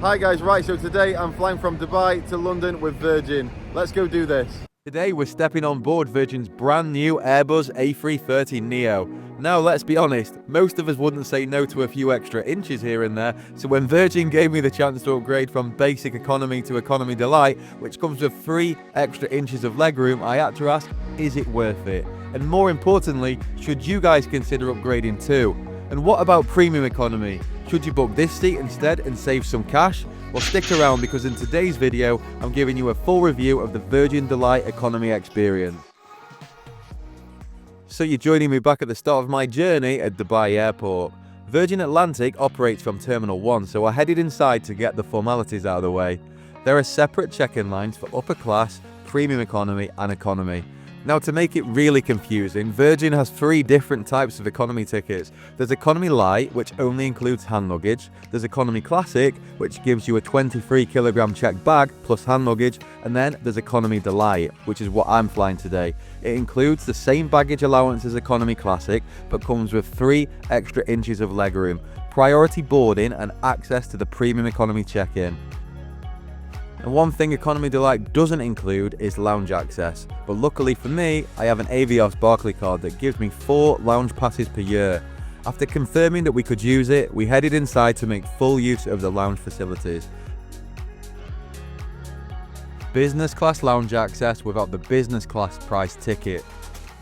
Hi guys, right, so today I'm flying from Dubai to London with Virgin. Let's go do this. Today we're stepping on board Virgin's brand new Airbus A330neo. Now let's be honest, most of us wouldn't say no to a few extra inches here and there, so when Virgin gave me the chance to upgrade from basic economy to economy delight, which comes with 3 extra inches of legroom, I had to ask, is it worth it? And more importantly, should you guys consider upgrading too? And what about premium economy? Should you book this seat instead and save some cash? Well, stick around because in today's video, I'm giving you a full review of the Virgin Delight Economy experience. So you're joining me back at the start of my journey at Dubai Airport. Virgin Atlantic operates from Terminal 1, so I headed inside to get the formalities out of the way. There are separate check-in lines for upper class, premium economy and economy. Now, to make it really confusing, Virgin has 3 different types of economy tickets. There's Economy Light, which only includes hand luggage. There's Economy Classic, which gives you a 23kg checked bag plus hand luggage. And then there's Economy Delight, which is what I'm flying today. It includes the same baggage allowance as Economy Classic, but comes with 3 extra inches of legroom, priority boarding and access to the premium economy check-in. And one thing Economy Delight doesn't include is lounge access, but luckily for me, I have an Avios Barclay card that gives me 4 lounge passes per year. After confirming that we could use it, we headed inside to make full use of the lounge facilities. Business class lounge access without the business class price ticket.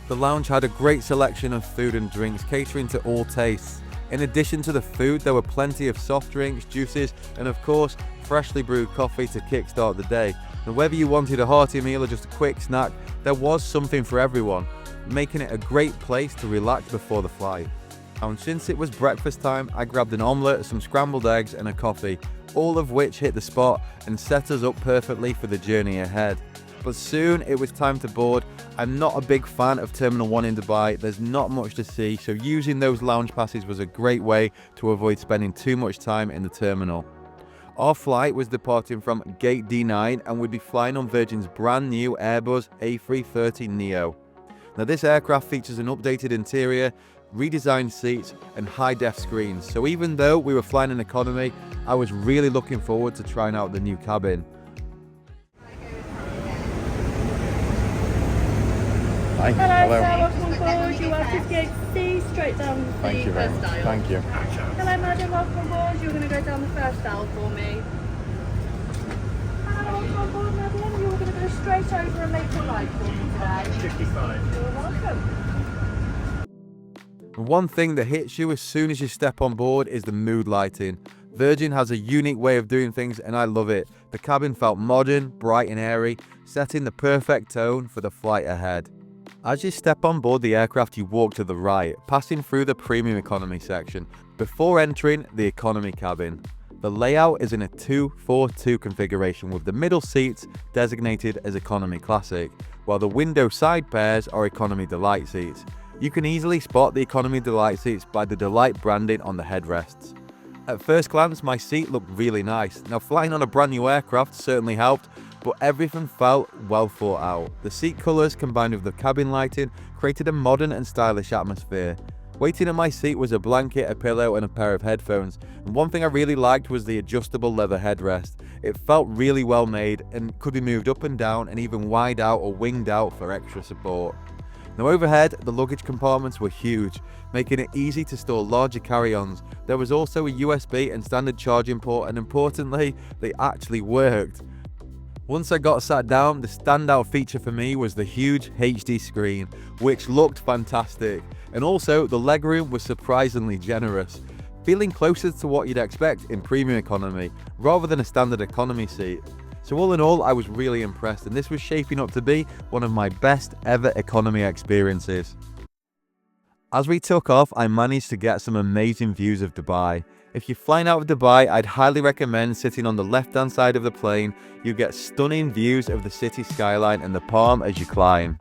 The lounge had a great selection of food and drinks catering to all tastes. In addition to the food, there were plenty of soft drinks, juices, and of course, freshly brewed coffee to kickstart the day. And whether you wanted a hearty meal or just a quick snack, there was something for everyone, making it a great place to relax before the flight. And since it was breakfast time, I grabbed an omelette, some scrambled eggs, and a coffee, all of which hit the spot and set us up perfectly for the journey ahead. But soon it was time to board. I'm not a big fan of Terminal 1 in Dubai, there's not much to see, so using those lounge passes was a great way to avoid spending too much time in the terminal. Our flight was departing from Gate D9 and we'd be flying on Virgin's brand new Airbus A330neo. Now this aircraft features an updated interior, redesigned seats and high-def screens, so even though we were flying in economy, I was really looking forward to trying out the new cabin. Hi. Hello, sir, welcome on board. You are just going to see straight down the Thank you very first much. aisle. Thank you. Hello, madam, welcome on board. You're going to go down the first aisle for me. Hello, welcome on board, madam. You're going to go straight over and make a right for me today. 55. You're welcome. One thing that hits you as soon as you step on board is the mood lighting. Virgin has a unique way of doing things and I love it. The cabin felt modern, bright and airy, setting the perfect tone for the flight ahead. As you step on board the aircraft, you walk to the right, passing through the premium economy section, before entering the economy cabin. The layout is in a 2-4-2 configuration with the middle seats designated as economy classic, while the window side pairs are economy delight seats. You can easily spot the economy delight seats by the delight branding on the headrests. At first glance, my seat looked really nice. Now, flying on a brand new aircraft certainly helped, but everything felt well thought out. The seat colours combined with the cabin lighting created a modern and stylish atmosphere. Waiting at my seat was a blanket, a pillow and a pair of headphones, and one thing I really liked was the adjustable leather headrest. It felt really well made and could be moved up and down and even wide out or winged out for extra support. Now overhead, the luggage compartments were huge, making it easy to store larger carry-ons. There was also a USB and standard charging port, and importantly, they actually worked. Once I got sat down, the standout feature for me was the huge HD screen, which looked fantastic. And also, the legroom was surprisingly generous, feeling closer to what you'd expect in premium economy, rather than a standard economy seat. So all in all, I was really impressed, and this was shaping up to be one of my best ever economy experiences. As we took off, I managed to get some amazing views of Dubai. If you're flying out of Dubai, I'd highly recommend sitting on the left-hand side of the plane. You get stunning views of the city skyline and the Palm as you climb.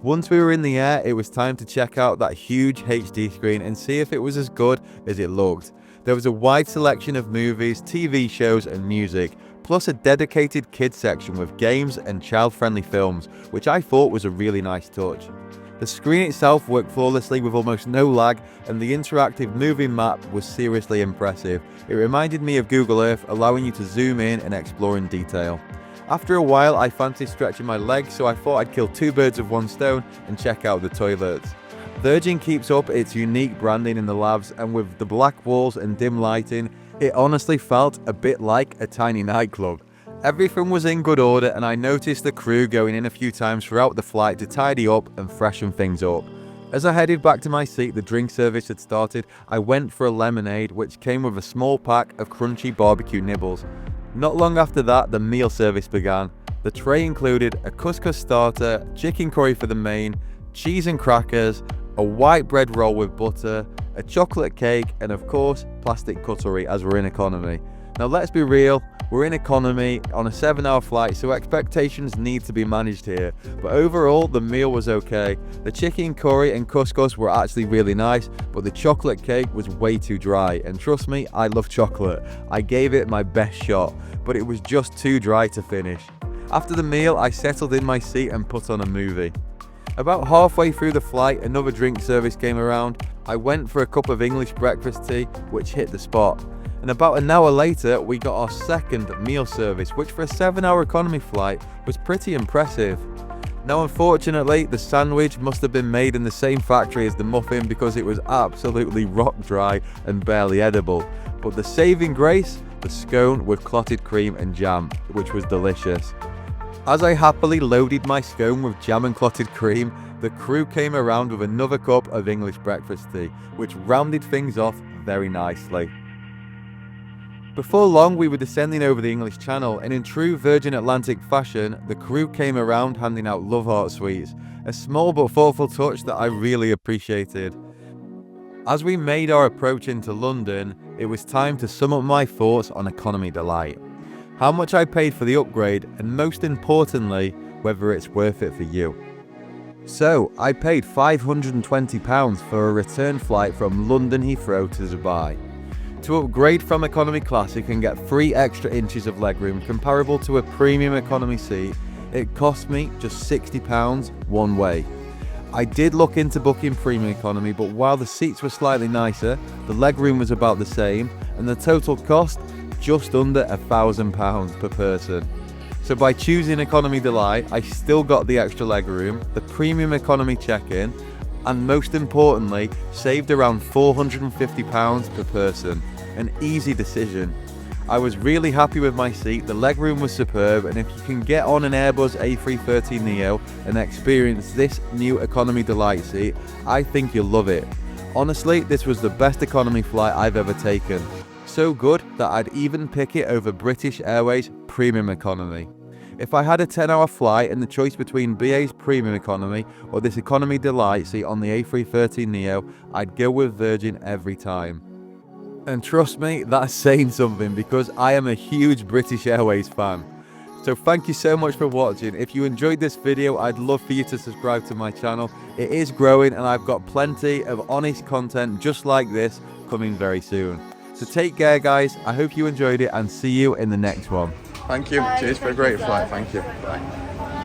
Once we were in the air, it was time to check out that huge HD screen and see if it was as good as it looked. There was a wide selection of movies, TV shows and music, plus a dedicated kids section with games and child-friendly films, which I thought was a really nice touch. The screen itself worked flawlessly with almost no lag, and the interactive moving map was seriously impressive. It reminded me of Google Earth, allowing you to zoom in and explore in detail. After a while, I fancied stretching my legs, so I thought I'd kill two birds with one stone and check out the toilets. Virgin keeps up its unique branding in the labs, and with the black walls and dim lighting, it honestly felt a bit like a tiny nightclub. Everything was in good order, and I noticed the crew going in a few times throughout the flight to tidy up and freshen things up. As I headed back to my seat, the drink service had started. I went for a lemonade, which came with a small pack of crunchy barbecue nibbles. Not long after that, the meal service began. The tray included a couscous starter, chicken curry for the main, cheese and crackers, a white bread roll with butter, a chocolate cake, and of course, plastic cutlery as we're in economy. Now let's be real, we're in economy on a 7-hour flight, so expectations need to be managed here. But overall, the meal was okay. The chicken curry and couscous were actually really nice, but the chocolate cake was way too dry. And trust me, I love chocolate. I gave it my best shot, but it was just too dry to finish. After the meal, I settled in my seat and put on a movie. About halfway through the flight, another drink service came around. I went for a cup of English breakfast tea, which hit the spot. And about an hour later, we got our second meal service, which for a 7-hour economy flight was pretty impressive. Now unfortunately, the sandwich must have been made in the same factory as the muffin because it was absolutely rock dry and barely edible. But the saving grace, the scone with clotted cream and jam, which was delicious. As I happily loaded my scone with jam and clotted cream, the crew came around with another cup of English breakfast tea, which rounded things off very nicely. Before long, we were descending over the English Channel, and in true Virgin Atlantic fashion, the crew came around handing out Love Heart sweets, a small but thoughtful touch that I really appreciated. As we made our approach into London, it was time to sum up my thoughts on Economy Delight. How much I paid for the upgrade, and most importantly, whether it's worth it for you. So, I paid £520 for a return flight from London Heathrow to Dubai. To upgrade from Economy Classic and get 3 extra inches of legroom comparable to a premium economy seat, it cost me just £60 one way. I did look into booking premium economy, but while the seats were slightly nicer, the legroom was about the same, and the total cost just under £1,000 per person. So by choosing Economy Delight, I still got the extra legroom, the premium economy check-in, and most importantly, saved around £450 per person. An easy decision. I was really happy with my seat, the legroom was superb, and if you can get on an Airbus A330neo and experience this new Economy Delight seat, I think you'll love it. Honestly, this was the best economy flight I've ever taken. So good that I'd even pick it over British Airways Premium Economy. If I had a 10-hour flight and the choice between BA's Premium Economy or this Economy Delight seat on the A330neo, I'd go with Virgin every time. And trust me, that's saying something because I am a huge British Airways fan. So thank you so much for watching. If you enjoyed this video, I'd love for you to subscribe to my channel. It is growing and I've got plenty of honest content just like this coming very soon. So take care guys, I hope you enjoyed it and see you in the next one. Thank you, cheers for a great flight, thank you. Bye.